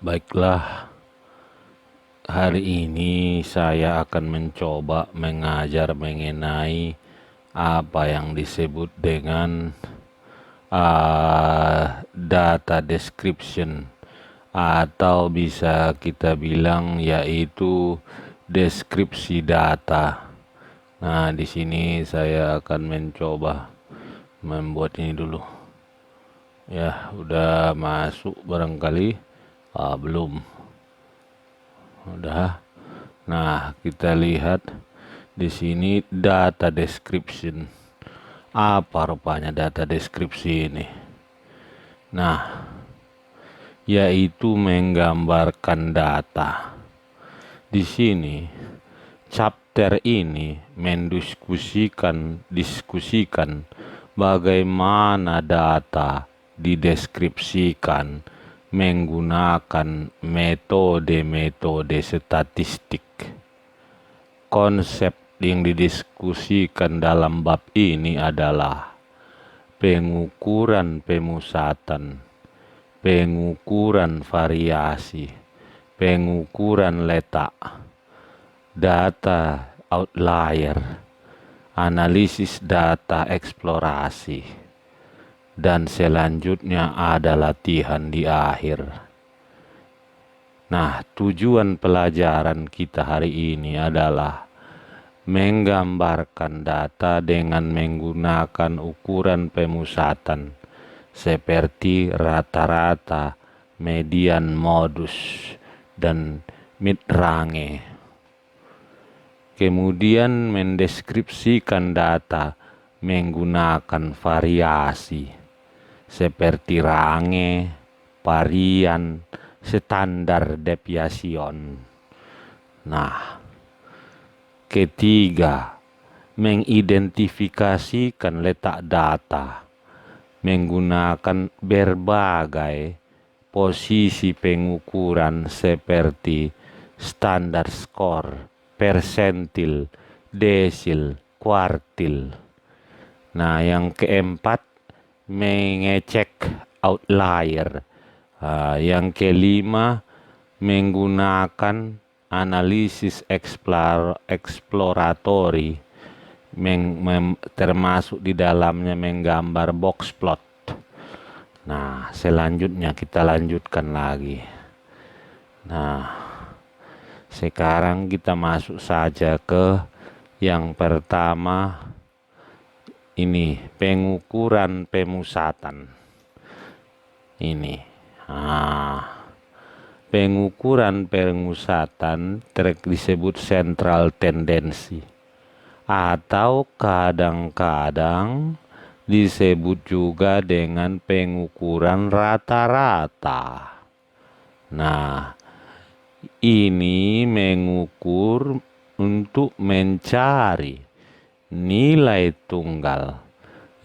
Baiklah, hari ini saya akan mencoba mengajar mengenai apa yang disebut dengan data description, atau bisa kita bilang yaitu deskripsi data. Nah, di sini saya akan mencoba membuat ini dulu. Ya, udah masuk barangkali. Belum. Udah. Nah, kita lihat di sini data description. Apa rupanya data deskripsi ini? Nah, yaitu menggambarkan data. Di sini chapter ini diskusikan bagaimana data dideskripsikan menggunakan metode-metode statistik. Konsep yang didiskusikan dalam bab ini adalah pengukuran pemusatan, pengukuran variasi, pengukuran letak, data outlier, analisis data eksplorasi, dan selanjutnya ada latihan di akhir. Nah, tujuan pelajaran kita hari ini adalah menggambarkan data dengan menggunakan ukuran pemusatan seperti rata-rata, median, modus, dan mid-range. Kemudian mendeskripsikan data menggunakan variasi seperti range, varian, standar deviation. Nah, ketiga, mengidentifikasikan letak data menggunakan berbagai posisi pengukuran seperti standar skor, persentil, desil, kuartil. Nah, yang keempat, mengecek outlier. Yang kelima, menggunakan analisis eksploratori, termasuk di dalamnya menggambar box plot. Nah, selanjutnya kita lanjutkan lagi. Nah, sekarang kita masuk saja ke yang pertama, ini pengukuran pemusatan. Ini. Pengukuran pemusatan disebut central tendency, atau kadang-kadang disebut juga dengan pengukuran rata-rata. Nah, ini mengukur untuk mencari nilai tunggal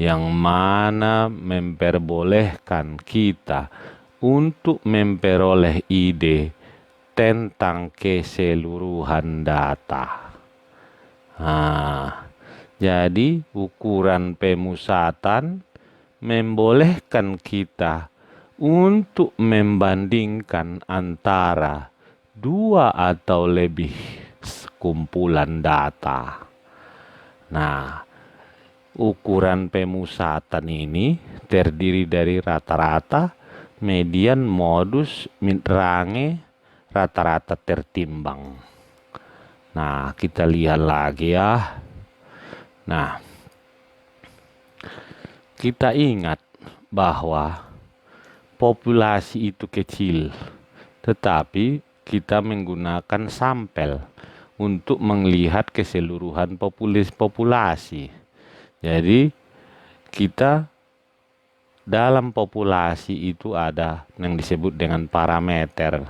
yang mana memperbolehkan kita untuk memperoleh ide tentang keseluruhan data. Jadi ukuran pemusatan membolehkan kita untuk membandingkan antara dua atau lebih kumpulan data. Nah, ukuran pemusatan ini terdiri dari rata-rata, median, modus, mid-range, rata-rata tertimbang. Nah, kita lihat lagi ya. Nah, kita ingat bahwa populasi itu kecil, tetapi kita menggunakan sampel untuk melihat keseluruhan populasi. Jadi kita dalam populasi itu ada yang disebut dengan parameter.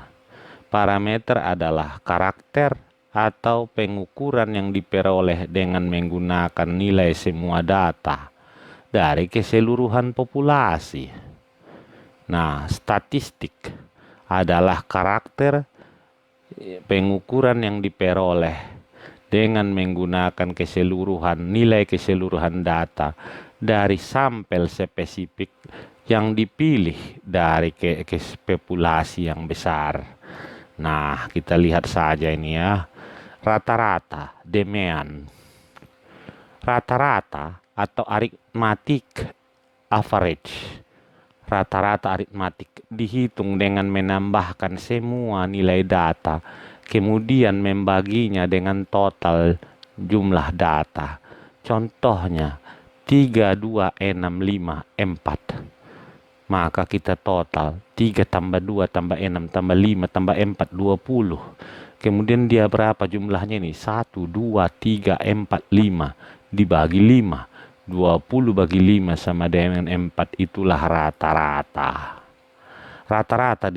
Parameter adalah karakter atau pengukuran yang diperoleh dengan menggunakan nilai semua data dari keseluruhan populasi. Nah, statistik adalah karakter pengukuran yang diperoleh dengan menggunakan nilai keseluruhan data dari sampel spesifik yang dipilih dari populasi yang besar. Nah, kita lihat saja ini ya. Rata-rata, median. Rata-rata atau arithmetic average. Rata-rata aritmatik dihitung dengan menambahkan semua nilai data, kemudian membaginya dengan total jumlah data. Contohnya 3, 2, 6, 5, 4. Maka kita total 3 tambah 2 tambah 6 tambah 5 tambah 4, 20. Kemudian dia berapa jumlahnya ini? 1, 2, 3, 4, 5 dibagi 5. 20 bagi 5 sama dengan 4, itulah rata-rata. Rata-rata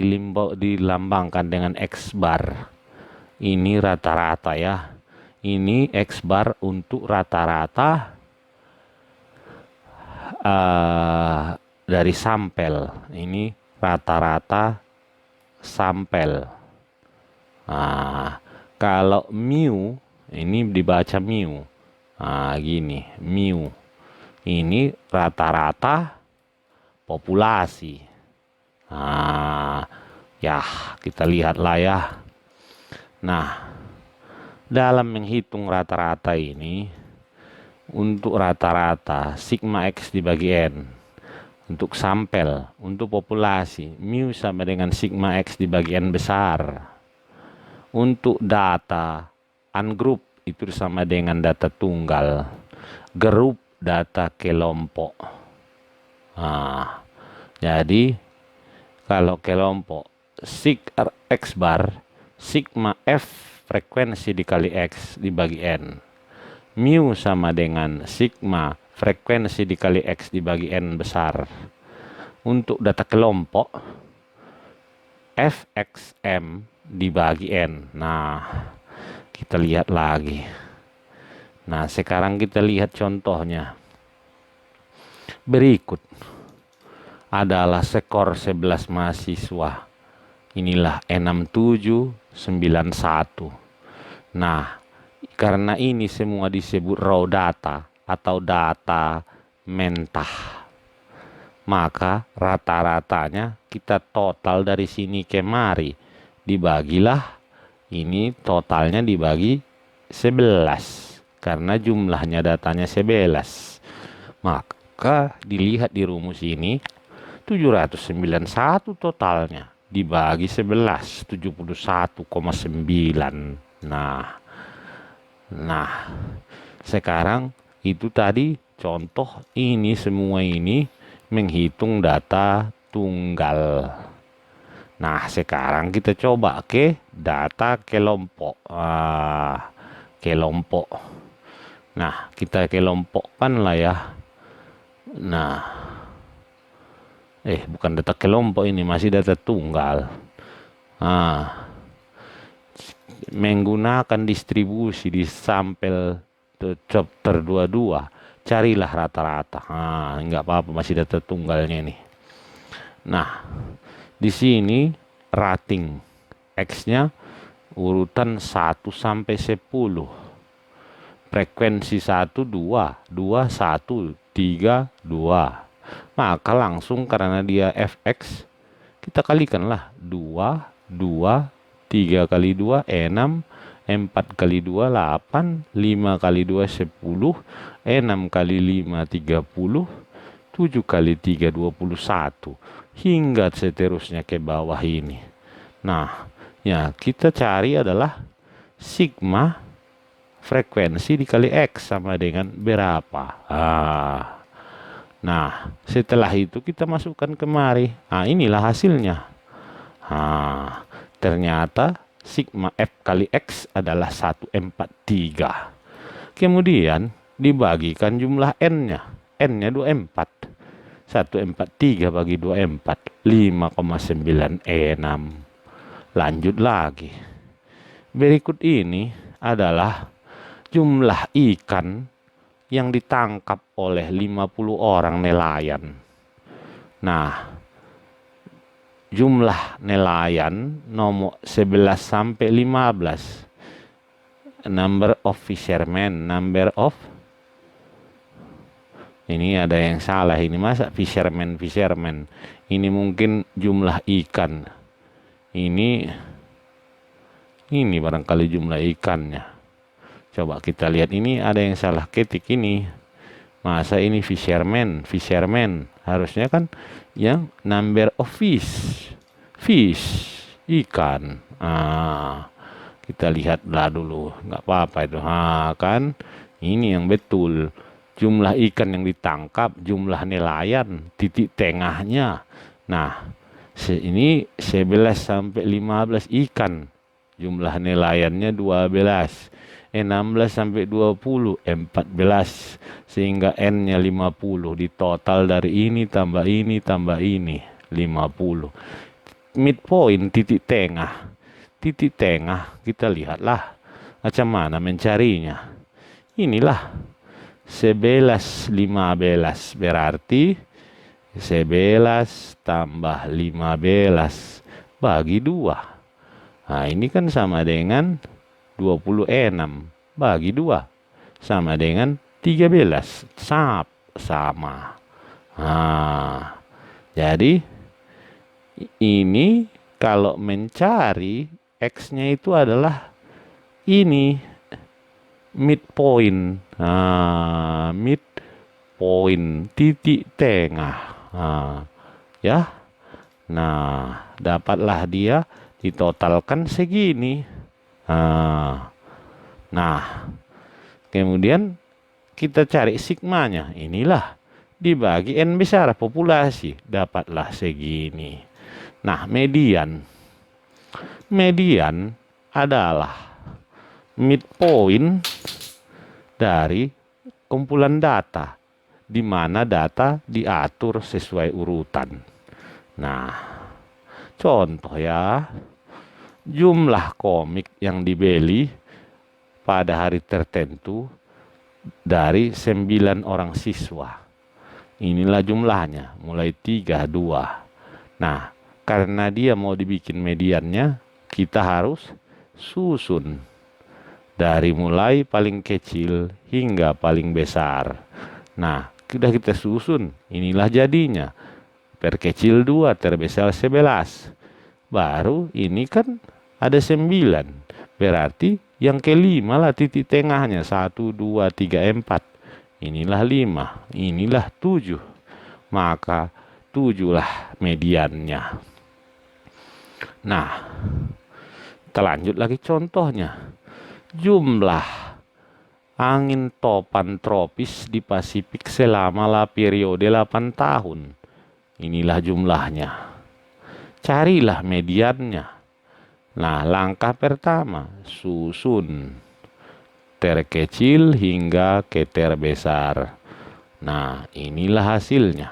dilambangkan dengan X bar. Ini rata-rata ya. Ini X bar untuk rata-rata dari sampel. Ini rata-rata sampel. Nah, kalau mu ini dibaca mu. Nah, gini, mu. Ini rata-rata populasi. Nah, ya kita lihatlah ya. Nah, dalam menghitung rata-rata ini, untuk rata-rata sigma X dibagi N. Untuk sampel, untuk populasi, mu sama dengan sigma X dibagi N besar. Untuk data, ungroup itu sama dengan data tunggal. Grup data kelompok. Nah, jadi kalau kelompok X bar, sigma F frekuensi dikali X dibagi N. Mu sama dengan sigma frekuensi dikali X dibagi N besar. Untuk data kelompok, Fxm dibagi N. Nah, kita lihat lagi. Nah, sekarang kita lihat contohnya. Berikut adalah skor 11 mahasiswa. Inilah 6791. Nah, karena ini semua disebut raw data atau data mentah, maka rata-ratanya kita total dari sini kemari. Dibagilah, ini totalnya dibagi 11. Karena jumlahnya datanya 11. Maka dilihat di rumus ini 791 totalnya dibagi 11, 71,9. Nah, sekarang itu tadi contoh, ini semua ini menghitung data tunggal. Nah, sekarang kita coba ke data kelompok. Kelompok. Nah, kita kelompokkan lah ya. Nah, bukan data kelompok, ini masih data tunggal. Nah, menggunakan distribusi di sampel chapter 22, carilah rata-rata. Nah, enggak apa-apa, masih data tunggalnya ini. Nah, di sini rating X-nya urutan 1 sampai 10. Frekuensi 1, 2, 2, 1, 3, 2. Maka langsung karena dia Fx, kita kalikanlah 2, 2, 3 kali 2, 6, 4 kali 2, 8, 5 kali 2, 10, 6 kali 5, 30, 7 kali 3, 21. Hingga seterusnya ke bawah ini. Nah, ya kita cari adalah sigma frekuensi dikali X sama dengan berapa. Nah, setelah itu kita masukkan kemari. Nah, inilah hasilnya. Ternyata sigma F kali X adalah 143. Kemudian dibagikan jumlah N-nya. N-nya 24. 143 bagi 24, 5,96. Lanjut lagi. Berikut ini adalah jumlah ikan yang ditangkap oleh 50 orang nelayan. Nah, jumlah nelayan nomor 11 sampai 15. Number of fishermen, number of Ini ada yang salah ini, masa fisherman fisherman. Ini mungkin jumlah ikan. Ini barangkali jumlah ikannya. Coba kita lihat, ini ada yang salah ketik ini. Masa ini fisherman, fisherman. Harusnya kan yang number of fish. Fish, ikan. Kita lihatlah dulu, nggak apa-apa itu. Kan ini yang betul. Jumlah ikan yang ditangkap, jumlah nelayan, titik tengahnya. Nah, ini 11 sampai 15 ikan. Jumlah nelayannya 12. 16 sampai 20, 14. Sehingga N-nya 50. Di total dari ini tambah ini tambah ini, 50. Midpoint, titik tengah. Titik tengah, kita lihatlah macam mana mencarinya. Inilah 11, 15, berarti 11 tambah 15 bagi 2. Nah, ini kan sama dengan 26 bagi 2. Sama dengan 13. Sama. Nah, jadi ini kalau mencari X-nya itu adalah ini. Midpoint, midpoint, titik tengah, ya. Nah, dapatlah dia ditotalkan segini. Nah, kemudian kita cari sigmanya. Inilah dibagi N besar populasi, dapatlah segini. Nah, median adalah midpoint dari kumpulan data, di mana data diatur sesuai urutan. Nah, contoh ya, jumlah komik yang dibeli pada hari tertentu dari 9 orang siswa. Inilah jumlahnya, mulai 3, 2. Nah, karena dia mau dibikin mediannya, kita harus susun dari mulai paling kecil hingga paling besar. Nah, sudah kita susun, inilah jadinya. Terkecil 2, terbesar 11. Baru ini kan ada 9. Berarti yang kelima lah titik tengahnya. 1, 2, 3, 4. Inilah 5, inilah 7. Maka 7 lah mediannya. Nah, kita lanjut lagi contohnya. Jumlah angin topan tropis di Pasifik selama periode 8 tahun. Inilah jumlahnya. Carilah mediannya. Nah, langkah pertama, susun terkecil hingga ke terbesar. Nah, inilah hasilnya.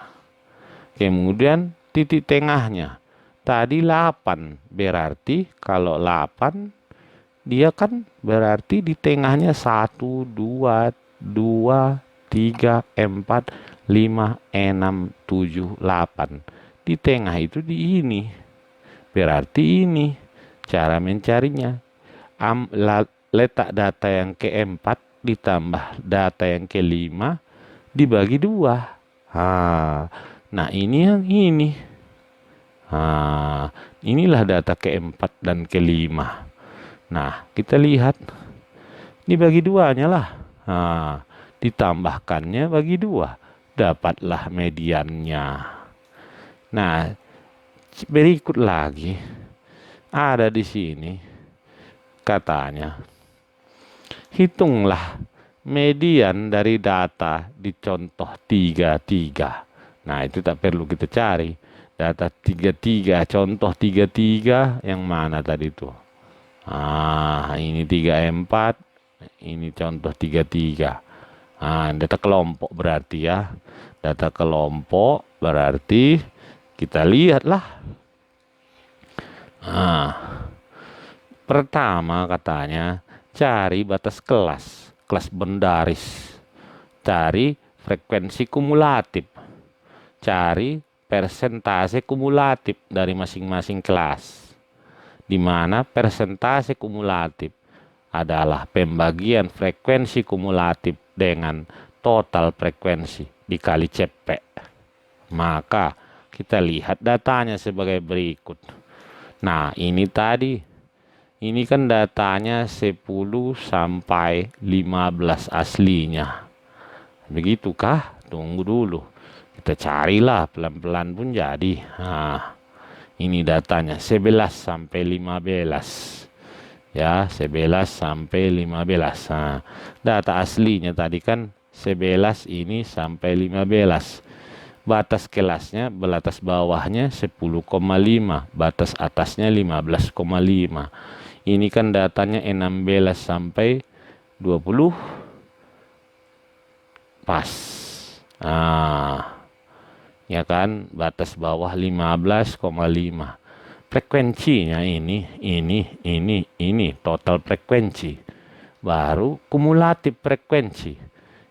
Kemudian titik tengahnya. Tadi 8, berarti kalau 8 dia kan berarti di tengahnya 1, 2, 2, 3, 4, 5, 6, 7, 8. Di tengah itu di ini. Berarti ini cara mencarinya. Letak data yang keempat ditambah data yang kelima dibagi 2. Nah, ini yang ini. Inilah data keempat dan kelima. Nah, kita lihat dibagi 2-nya lah. Ditambahkannya bagi 2, dapatlah mediannya. Nah, berikut lagi ada di sini katanya, hitunglah median dari data di contoh 33. Nah, itu tak perlu kita cari. Data 33, contoh 33 yang mana tadi itu? Ini 34, ini contoh 33. Data kelompok berarti ya. Data kelompok berarti kita lihatlah. Pertama katanya cari batas kelas bendaris. Cari frekuensi kumulatif. Cari persentase kumulatif dari masing-masing kelas, di mana persentase kumulatif adalah pembagian frekuensi kumulatif dengan total frekuensi dikali cepek. Maka kita lihat datanya sebagai berikut. Nah, ini tadi. Ini kan datanya 10 sampai 15 aslinya. Begitukah? Tunggu dulu. Kita carilah pelan-pelan pun jadi. Nah, ini datanya 11 sampai 15. Ya, 11 sampai 15. Nah, data aslinya tadi kan 11 ini sampai 15. Batas kelasnya, batas bawahnya 10,5, batas atasnya 15,5. Ini kan datanya 16 sampai 20 pas. Nah, ya kan, batas bawah 15,5. Frekuensinya ini total frekuensi. Baru kumulatif frekuensi.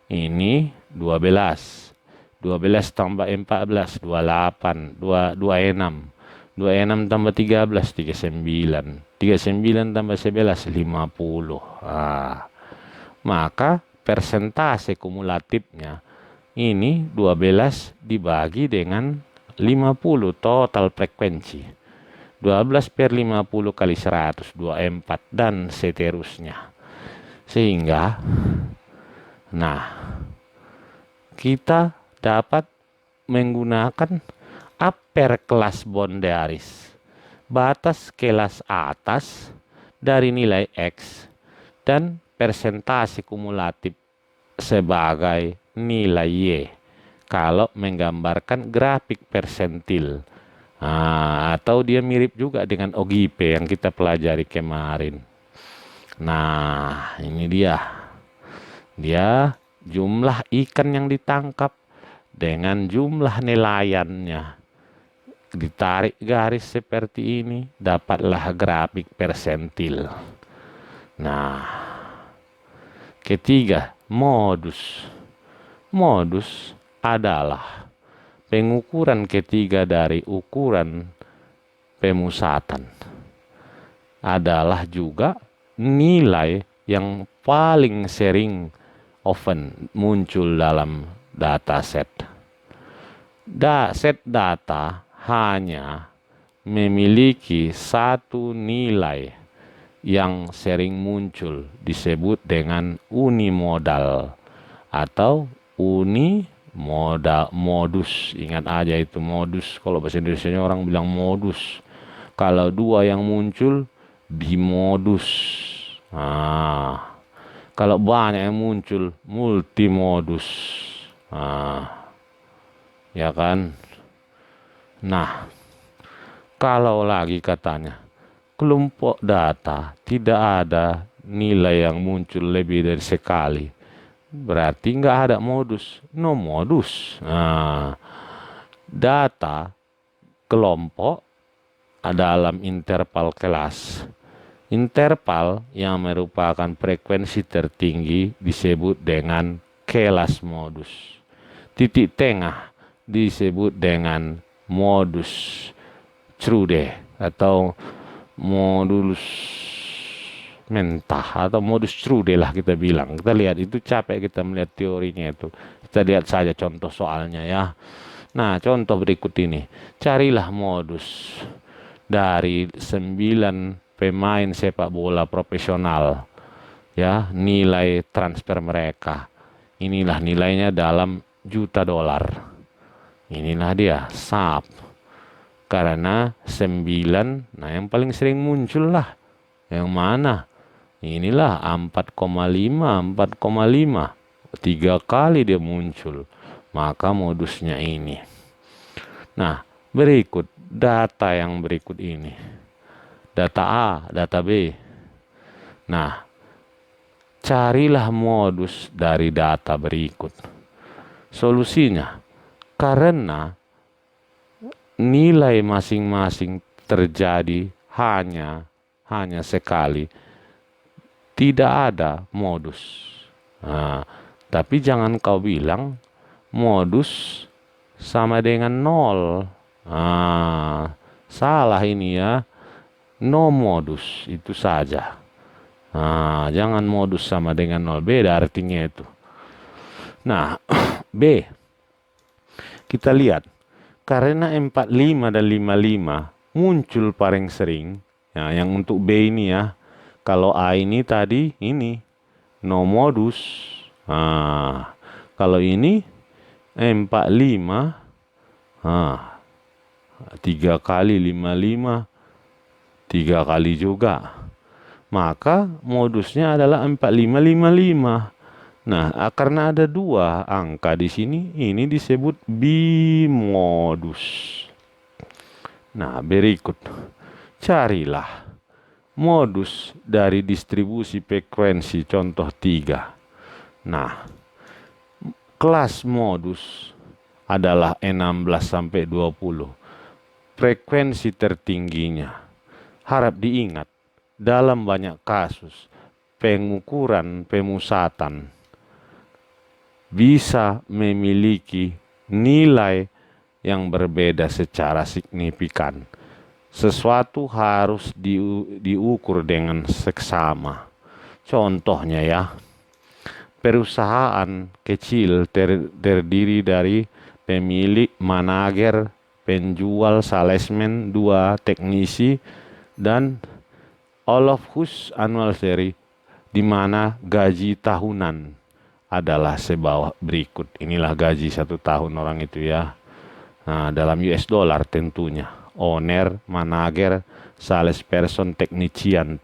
Ini 12. 12 tambah 14, 28, 26. 26 tambah 13, 39. 39 tambah 11, 50. Maka persentase kumulatifnya ini 12 dibagi dengan 50 total frekuensi. 12 per 50 kali 100, 24 dan seterusnya. Sehingga nah, kita dapat menggunakan upper kelas boundaries, batas kelas atas dari nilai X, dan persentase kumulatif sebagai nilai Y kalau menggambarkan grafik persentil. Atau dia mirip juga dengan OGP yang kita pelajari kemarin. Nah, ini dia. Dia jumlah ikan yang ditangkap dengan jumlah nelayannya. Ditarik garis seperti ini, dapatlah grafik persentil. Nah, ketiga, modus. Modus adalah pengukuran ketiga dari ukuran pemusatan. Adalah juga nilai yang paling sering often muncul dalam dataset. Set data hanya memiliki satu nilai yang sering muncul, disebut dengan unimodal atau modus. Ingat aja itu modus. Kalau bahasa Indonesia orang bilang modus. Kalau dua yang muncul, bimodus. Kalau banyak yang muncul, multimodus. Ya kan? Nah, kalau lagi katanya kelompok data tidak ada nilai yang muncul lebih dari sekali, berarti nggak ada modus, no modus. Data kelompok dalam interval kelas. Interval yang merupakan frekuensi tertinggi disebut dengan kelas modus. Titik tengah disebut dengan modus Trude atau modulus mentah atau modus Trude lah kita bilang. Kita lihat itu capek kita melihat teorinya itu. Kita lihat saja contoh soalnya ya. Nah, contoh berikut ini. Carilah modus dari 9 pemain sepak bola profesional. Ya, nilai transfer mereka. Inilah nilainya dalam juta dolar. Inilah dia, SAP. Karena 9, nah yang paling sering muncul lah. Yang mana? Inilah 4,5. 3 kali dia muncul. Maka modusnya ini. Nah, berikut data yang berikut ini. Data A, data B. Nah, carilah modus dari data berikut. Solusinya, karena nilai masing-masing terjadi hanya sekali, tidak ada modus. Tapi jangan kau bilang modus sama dengan 0. Salah ini ya. No modus, itu saja. Jangan modus sama dengan 0, beda artinya itu. Nah, B. kita lihat karena 45 dan 55 muncul paling sering. Nah, yang untuk B ini ya. Kalau A ini tadi ini no modus. Nah, kalau ini 45, 3 kali 55, 3 kali juga. Maka modusnya adalah 4555. Nah, karena ada 2 angka di sini, ini disebut bimodus. Nah, berikut. Carilah modus dari distribusi frekuensi contoh 3. Nah, kelas modus adalah 16 sampai 20. Frekuensi tertingginya. Harap diingat, dalam banyak kasus pengukuran pemusatan bisa memiliki nilai yang berbeda secara signifikan. Sesuatu harus diukur dengan seksama. Contohnya ya, perusahaan kecil terdiri dari pemilik, manajer, penjual, salesman, 2 teknisi, dan all of whose annual salary, di mana gaji tahunan adalah sebawah berikut. Inilah gaji 1 tahun orang itu ya. Nah, dalam US dollar tentunya. Owner, manager, salesperson, teknician.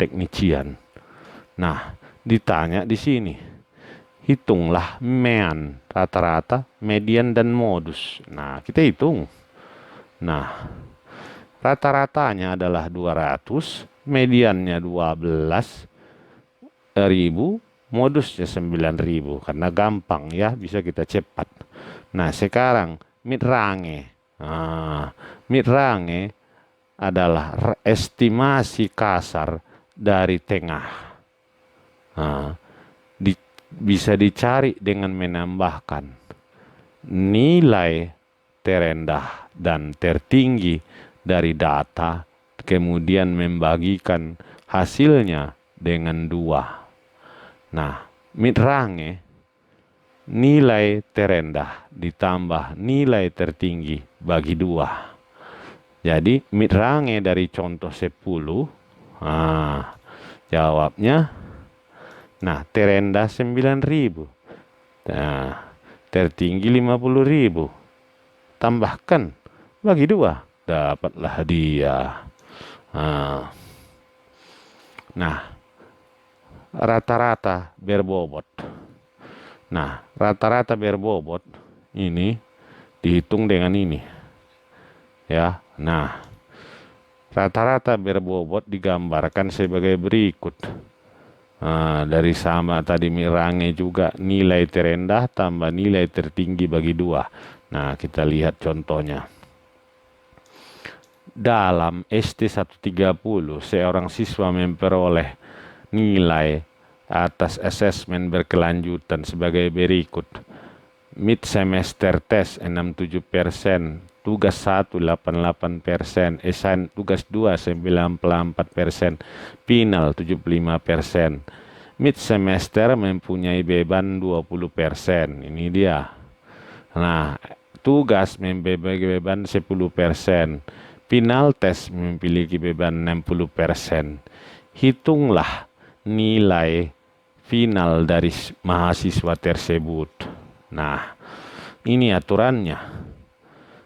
Nah, ditanya di sini. Hitunglah mean, rata-rata, median, dan modus. Nah, kita hitung. Nah, rata-ratanya adalah 200, mediannya 12.000, modusnya 9.000. Karena gampang ya, bisa kita cepat. Nah, sekarang mid-range. Mid-range adalah estimasi kasar dari tengah. Bisa dicari dengan menambahkan nilai terendah dan tertinggi dari data, kemudian membagikan hasilnya dengan 2. Nah, mid-range nilai terendah ditambah nilai tertinggi bagi 2. Jadi mid-range dari contoh 10, jawabnya, nah terendah 9.000, nah tertinggi 50.000, tambahkan bagi 2, dapatlah hadiah. Nah, rata-rata berbobot. Nah, rata-rata berbobot ini dihitung dengan ini. Ya. Nah, rata-rata berbobot digambarkan sebagai berikut. Dari sama tadi mid-range juga nilai terendah tambah nilai tertinggi bagi 2. Nah, kita lihat contohnya. Dalam ST130, seorang siswa memperoleh nilai atas asesmen berkelanjutan sebagai berikut. Mid semester test 67%, tugas 1 88%, tugas 2 94%, final 75%. Mid semester mempunyai beban 20%. Ini dia. Nah, tugas memiliki beban 10%. Final test memiliki beban 60%. Hitunglah nilai final dari mahasiswa tersebut. Nah, ini aturannya.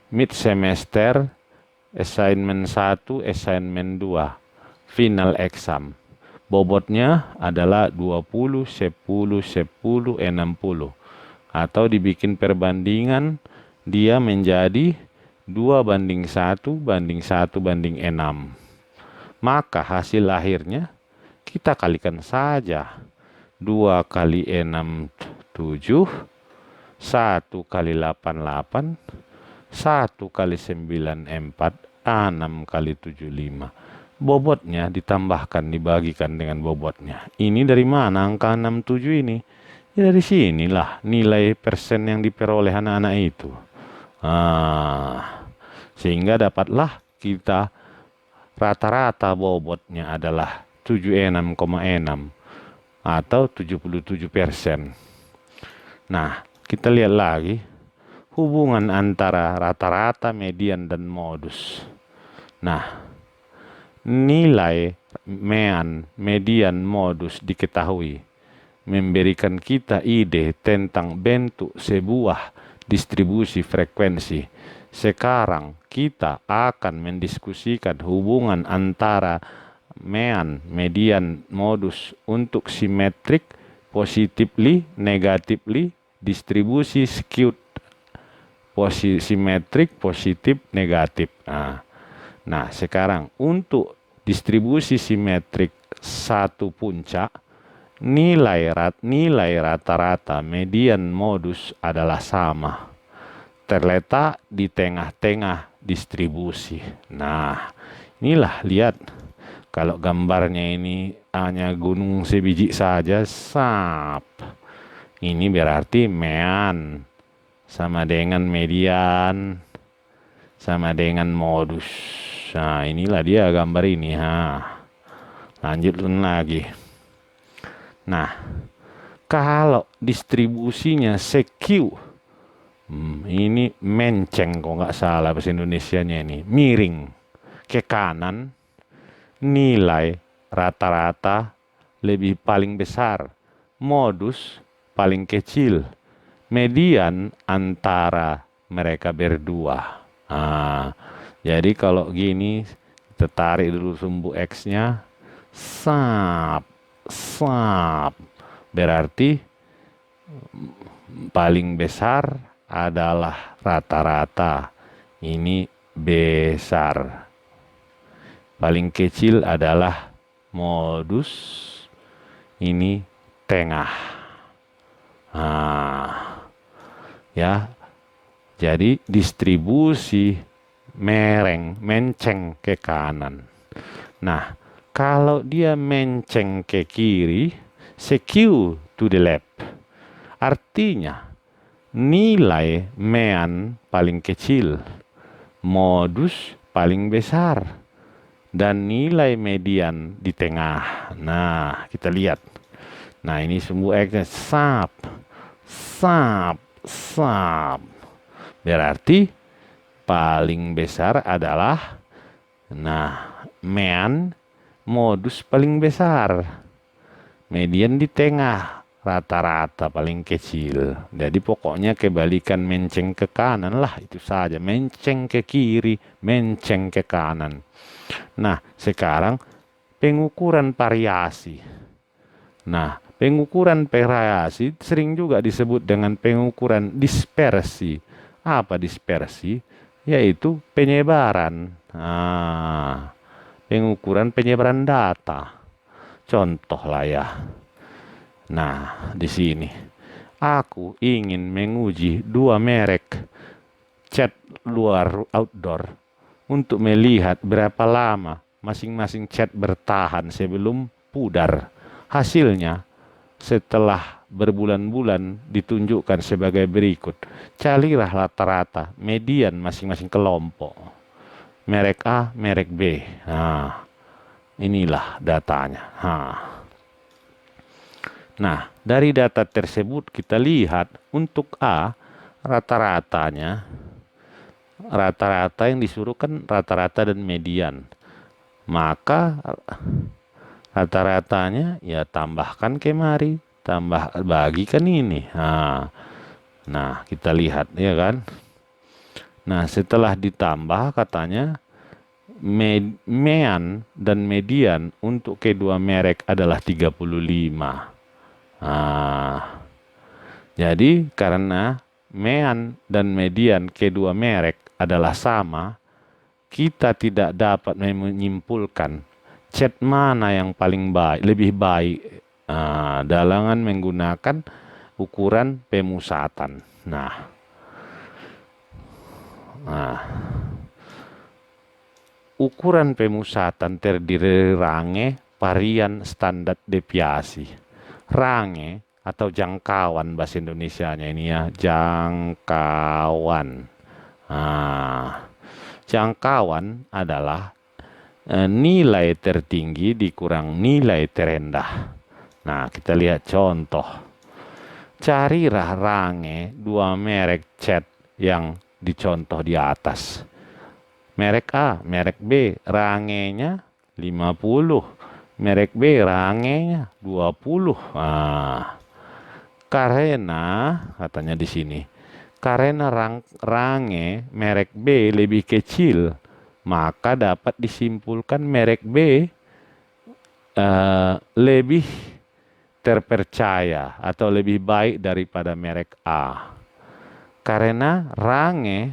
Mid semester, assignment 1, assignment 2, final exam. Bobotnya adalah 20, 10, 10, 60. Atau dibikin perbandingan, dia menjadi 2:1:1:6. Maka hasil akhirnya kita kalikan saja. 2 kali 6, 7. 1 kali 8, 8. 1 kali 9, 4. 6 kali 7, 5. Bobotnya ditambahkan, dibagikan dengan bobotnya. Ini dari mana angka 67 ini? Ya dari sinilah nilai persen yang diperoleh anak-anak itu. Sehingga dapatlah kita rata-rata bobotnya adalah 76,6 atau 77%. Nah, kita lihat lagi hubungan antara rata-rata, median, dan modus. Nah, nilai mean, median, modus diketahui, memberikan kita ide tentang bentuk sebuah distribusi frekuensi. Sekarang kita akan mendiskusikan hubungan antara mean, median, modus untuk symmetric, positively, negatively, distribusi skewed, simetrik, positif, negatif. Nah, sekarang untuk distribusi simetrik satu puncak, nilai rata-rata, median, modus adalah sama, terletak di tengah-tengah distribusi. Nah, inilah, lihat, kalau gambarnya ini hanya gunung sebiji saja, ini berarti mean sama dengan median sama dengan modus. Nah, inilah dia gambar ini. Lanjut lagi. Nah, kalau distribusinya skew, ini menceng kok nggak salah bahasa Indonesianya ini, miring ke kanan, nilai rata-rata lebih paling besar, modus paling kecil, median antara mereka berdua. Jadi kalau gini, kita tarik dulu sumbu X-nya, berarti paling besar adalah rata-rata, ini besar. Paling kecil adalah modus, ini tengah. Ya, jadi distribusi menceng ke kanan. Nah, kalau dia menceng ke kiri, skew to the left, artinya nilai mean paling kecil, modus paling besar, dan nilai median di tengah. Nah, kita lihat. Nah, ini sumbu X-nya berarti paling besar adalah, mean, modus paling besar, median di tengah, rata-rata paling kecil. Jadi pokoknya kebalikan menceng ke kanan lah, itu saja. Menceng ke kiri, menceng ke kanan. Nah, sekarang pengukuran variasi. Nah, pengukuran variasi sering juga disebut dengan pengukuran dispersi. Apa dispersi? Yaitu penyebaran. Pengukuran penyebaran data. Contoh lah ya. Nah, di sini aku ingin menguji 2 merek cat luar outdoor untuk melihat berapa lama masing-masing cat bertahan sebelum pudar. Hasilnya setelah berbulan-bulan ditunjukkan sebagai berikut. Carilah rata-rata median masing-masing kelompok. Merek A, merek B. Inilah datanya. Nah, dari data tersebut kita lihat untuk A, rata-rata yang disuruh kan rata-rata dan median. Maka rata-ratanya ya tambahkan kemari, bagikan ini. Nah, kita lihat ya kan. Nah, setelah ditambah katanya mean dan median untuk kedua merek adalah 35. Jadi karena mean dan median kedua merek adalah sama, kita tidak dapat menyimpulkan cat mana yang paling baik, lebih baik, dalam menggunakan ukuran pemusatan. Ukuran pemusatan terdiri range, varian, standar deviasi. Range atau jangkauan bahasa Indonesianya ini ya, jangkauan. Jangkauan adalah nilai tertinggi dikurang nilai terendah. Nah, kita lihat contoh. Carilah range 2 merek cat yang dicontoh di atas. Merek A, merek B, rangenya 50. Merek B, rangenya 20. Karena katanya di sini, karena range merek B lebih kecil, maka dapat disimpulkan merek B lebih terpercaya atau lebih baik daripada merek A. Karena range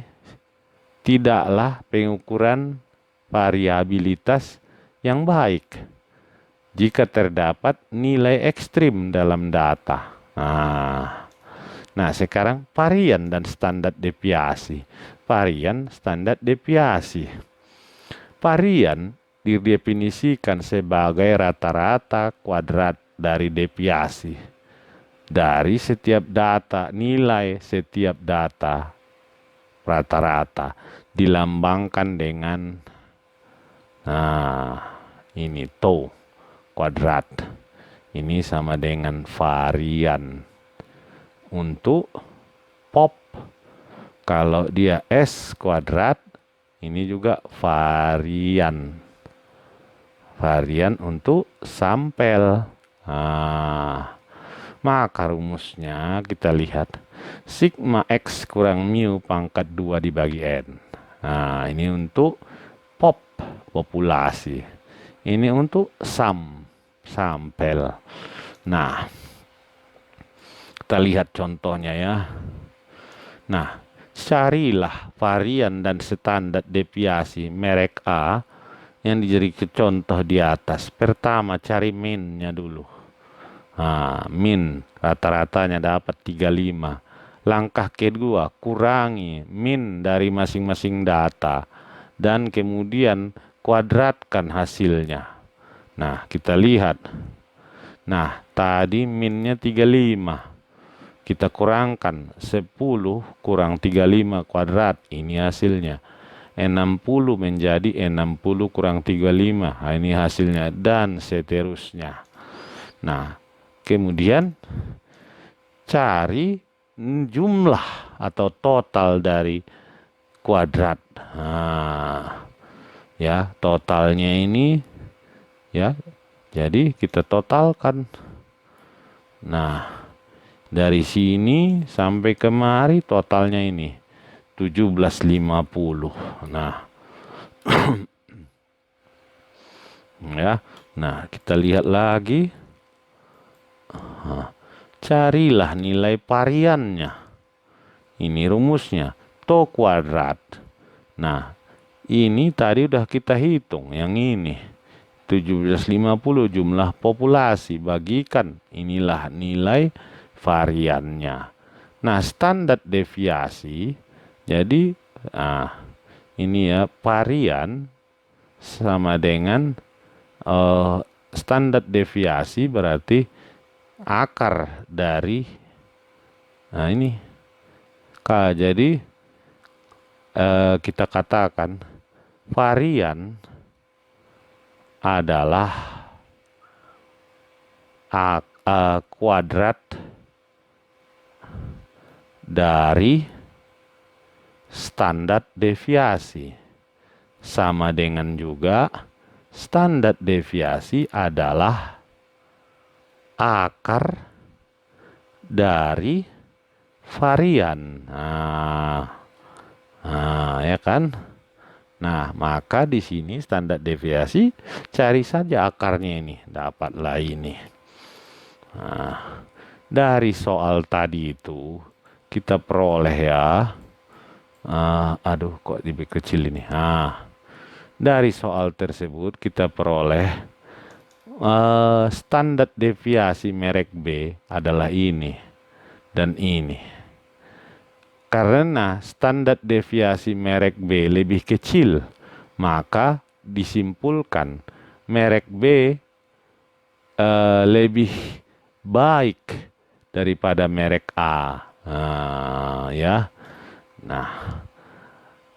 tidaklah pengukuran variabilitas yang baik jika terdapat nilai ekstrim dalam data. Nah, sekarang varian dan standar deviasi. Varian, standar deviasi. Varian didefinisikan sebagai rata-rata kuadrat dari deviasi. Dari setiap data, nilai setiap data rata-rata dilambangkan dengan ini tau kuadrat. Ini sama dengan varian. Untuk pop, kalau dia S kuadrat, ini juga varian. Varian untuk sampel. Maka rumusnya kita lihat. Sigma X kurang mu pangkat 2 dibagi N. Ini untuk pop, populasi. Ini untuk sampel. Nah, kita lihat contohnya ya. Nah, carilah varian dan standar deviasi merek A yang dijadikan contoh di atas. Pertama, cari min-nya dulu. Min rata-ratanya dapat 35. Langkah kedua, kurangi min dari masing-masing data dan kemudian kuadratkan hasilnya. Nah, kita lihat. Nah, tadi minnya 35. Kita kurangkan 10 kurang 35 kuadrat. Ini hasilnya. 60 menjadi 60 kurang 35. Ini hasilnya. Dan seterusnya. Nah, kemudian cari jumlah atau total dari kuadrat. Ya, totalnya ini ya. Jadi kita totalkan. Nah, dari sini sampai kemari totalnya ini 1750. Nah. Ya. Nah, kita lihat lagi. Carilah nilai variannya. Ini rumusnya. To kuadrat. Nah, ini tadi udah kita hitung. Yang ini. 1750 jumlah populasi. Bagikan. Inilah nilai variannya. Nah, standar deviasi. Jadi, ini ya. Varian sama dengan standar deviasi berarti akar dari ini. Jadi kita katakan varian adalah kuadrat dari standar deviasi. Sama dengan juga standar deviasi adalah akar dari varian. Ya kan? Nah, maka di sini standar deviasi cari saja akarnya ini, dapatlah ini. Dari soal tadi itu kita peroleh ya. Aduh, kok lebih kecil ini. Dari soal tersebut kita peroleh standar deviasi merek B adalah ini dan ini. Karena standar deviasi merek B lebih kecil, maka disimpulkan merek B lebih baik daripada merek A. Ya. Nah,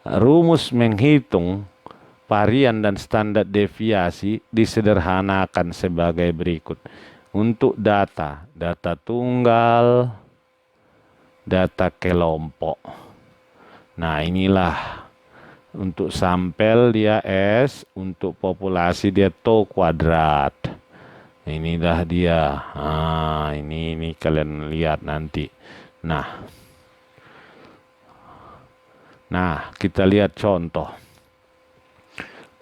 rumus menghitung varian dan standar deviasi disederhanakan sebagai berikut. Untuk data tunggal, data kelompok. Nah, inilah untuk sampel dia S, untuk populasi dia tau kuadrat. Inilah dia. Ini kalian lihat nanti. Nah, kita lihat contoh.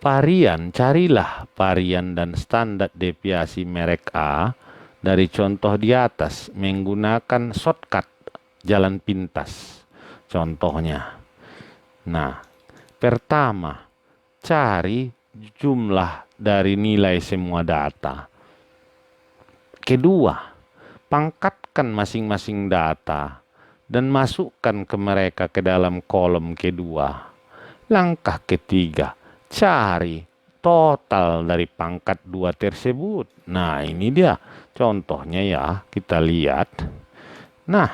Varian, carilah varian dan standar deviasi merek A dari contoh di atas menggunakan shortcut jalan pintas. Contohnya. Nah, pertama, cari jumlah dari nilai semua data. Kedua, pangkatkan masing-masing data dan masukkan ke mereka ke dalam kolom kedua. Langkah ketiga, cari total dari pangkat 2 tersebut. Nah, ini dia contohnya ya, kita lihat. Nah,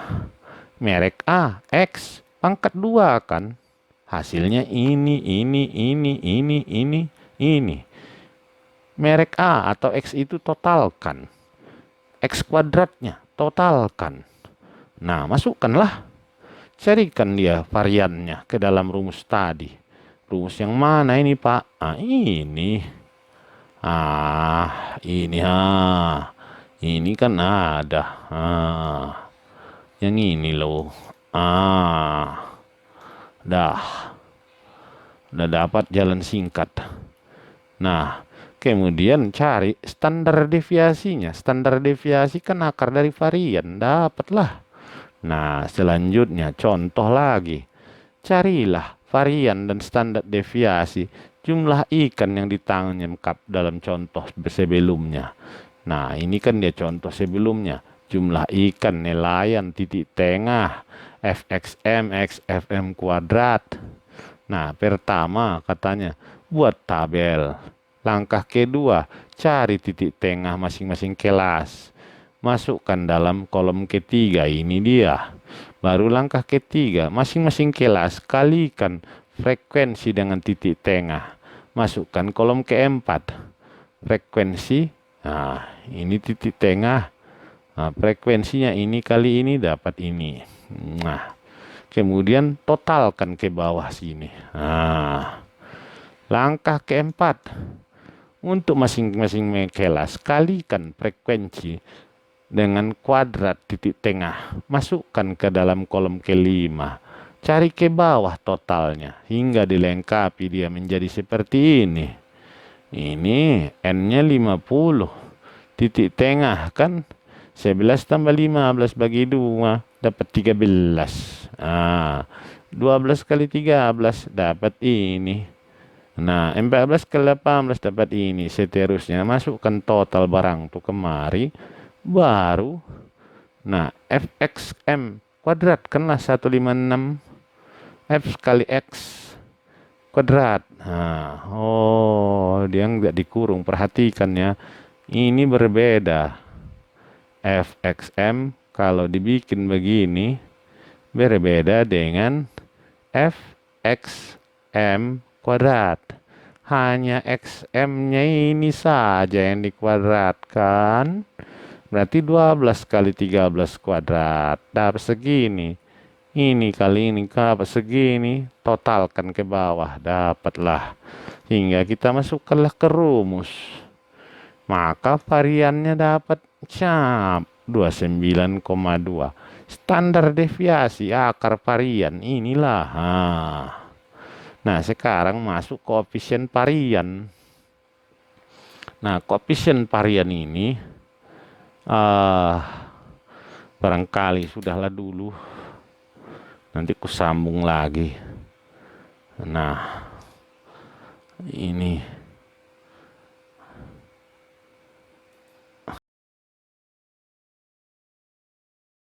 merek A, X, pangkat 2 kan. Hasilnya ini. Merek A atau X itu totalkan. X kuadratnya, totalkan. Nah, masukkanlah. Carikan dia variannya ke dalam rumus tadi. Rumus yang mana ini, Pak? Ini. Ini. Ini kan ada. Yang ini loh. Udah dapat jalan singkat. Nah, kemudian cari standar deviasinya. Standar deviasi kan akar dari varian. Dapatlah. Nah, selanjutnya contoh lagi. Carilah varian dan standar deviasi jumlah ikan yang ditangkap dalam contoh sebelumnya. Nah, ini kan dia contoh sebelumnya. Jumlah ikan nelayan titik tengah fxm x fm kuadrat. Nah, pertama katanya buat tabel. Langkah kedua, cari titik tengah masing-masing kelas. Masukkan dalam kolom ketiga, ini dia. Baru langkah ketiga, masing-masing kelas kalikan frekuensi dengan titik tengah. Masukkan kolom keempat, frekuensi. Nah, ini titik tengah. Nah, frekuensinya ini kali ini dapat ini. Nah, kemudian totalkan ke bawah sini. Nah, langkah keempat, untuk masing-masing kelas kalikan frekuensi dengan kuadrat titik tengah. Masukkan ke dalam kolom kelima. Cari ke bawah totalnya hingga dilengkapi dia menjadi seperti ini. Ini N-nya 50. Titik tengah kan 11 tambah 15 bagi 2 dapat 13. 12 kali 13 dapat ini. Nah, 14 kali 18 dapat ini. Seterusnya masukkan total barang tuh kemari. Baru. Nah, fxm kuadrat kena 156. F kali X kuadrat. Nah, dia nggak dikurung. Perhatikan ya. Ini berbeda. fxm kalau dibikin begini berbeda dengan fxm kuadrat. Hanya xm-nya ini saja yang dikuadratkan. Berarti 12 kali 13 kuadrat dapat segini. Ini kali ini dapat segini. Totalkan ke bawah, dapatlah. Hingga kita masukkanlah ke rumus. Maka variannya dapat 29,2. Standar deviasi akar varian inilah. Nah, sekarang masuk koefisien varian. Nah, koefisien varian ini barangkali sudahlah dulu. Nanti ku sambung lagi. Nah, ini